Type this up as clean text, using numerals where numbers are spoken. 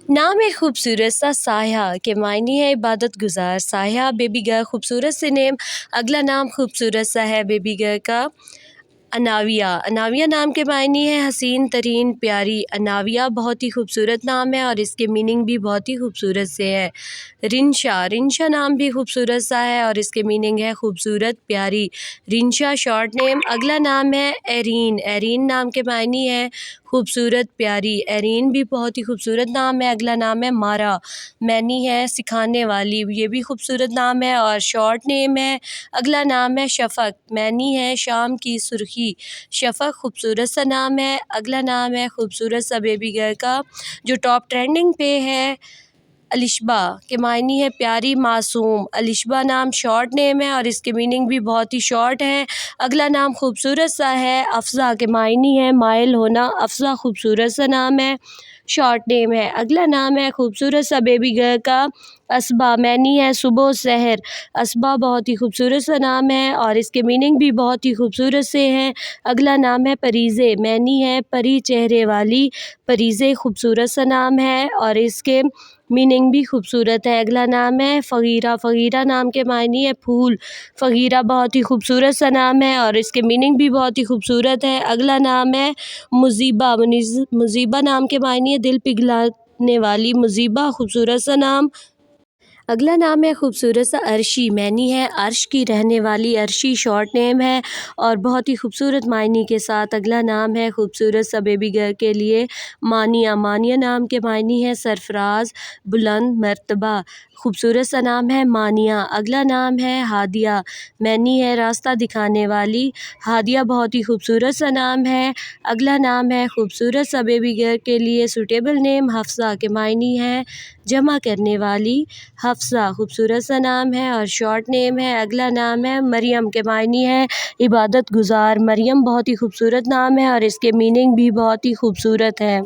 نام ہے خوبصورت سا سایہ کے معنی ہے عبادت گزار سایہ بیبی گرل خوبصورت سے نیم۔ اگلا نام خوبصورت سا ہے بیبی گرل کا اناویہ۔ اناویہ نام کے معنی ہے حسین ترین پیاری۔ اناویہ بہت ہی خوبصورت نام ہے اور اس کے میننگ بھی بہت ہی خوبصورت سے ہے۔ رنشا، رنشا نام بھی خوبصورت سا ہے اور اس کے میننگ ہے خوبصورت پیاری۔ رنشا شارٹ نیم۔ اگلا نام ہے ایرین۔ ایرین نام کے معنی ہے خوبصورت پیاری۔ ایرین بھی بہت ہی خوبصورت نام ہے۔ اگلا نام ہے مارا، معنی ہے سکھانے والی، یہ بھی خوبصورت نام ہے اور شارٹ نیم ہے۔ اگلا نام ہے شفق، معنی ہے شام کی سرخی۔ شفق خوبصورت سا نام ہے۔ اگلا نام ہے خوبصورت سا بیبی گرل کا جو ٹاپ ٹرینڈنگ پہ ہے، الشبہ کے معنی ہے پیاری معصوم۔ الشبہ نام شارٹ نیم ہے اور اس کے میننگ بھی بہت ہی شارٹ ہے۔ اگلا نام خوبصورت سا ہے افضا کے معنی ہے مائل ہونا۔ افضا خوبصورت سا نام ہے، شارٹ نیم ہے۔ اگلا نام ہے خوبصورت سا بیبی گرل کا اصبا، معنی ہے صبح و سحر۔ اصبا بہت ہی خوبصورت سا نام ہے اور اس کے میننگ بھی بہت ہی خوبصورت سے ہیں۔ اگلا نام ہے پریزے، معنی ہے پری چہرے والی۔ پریزے خوبصورت سا نام ہے اور اس کے میننگ بھی خوبصورت ہے۔ اگلا نام ہے فغیرہ، فغیرہ نام کے معنی ہے پھول۔ فغیرہ بہت ہی خوبصورت سا نام ہے اور اس کے میننگ بھی بہت ہی خوبصورت ہے۔ اگلا نام ہے مصیبہ، مصیبہ نام کے معنی ہے دل پگھلانے والی۔ مصیبہ خوبصورت سا نام۔ اگلا نام ہے خوبصورت سا عرشی، معنی ہے عرش کی رہنے والی۔ عرشی شارٹ نیم ہے اور بہت ہی خوبصورت معنی کے ساتھ۔ اگلا نام ہے خوبصورت سا بیبی گرل کے لیے مانیہ۔ مانیہ نام کے معنی ہے سرفراز، بلند مرتبہ۔ خوبصورت سا نام ہے مانیہ۔ اگلا نام ہے ہادیہ، معنی ہے راستہ دکھانے والی۔ ہادیہ بہت ہی خوبصورت سا نام ہے۔ اگلا نام ہے خوبصورت سا بیبی گرل کے لیے سوٹیبل نیم حفصہ کے معنی ہے جمع کرنے والی۔ حفصہ خوبصورت سا نام ہے اور شارٹ نیم ہے۔ اگلا نام ہے مریم کے معنی ہے عبادت گزار۔ مریم بہت ہی خوبصورت نام ہے اور اس کے میننگ بھی بہت ہی خوبصورت ہے۔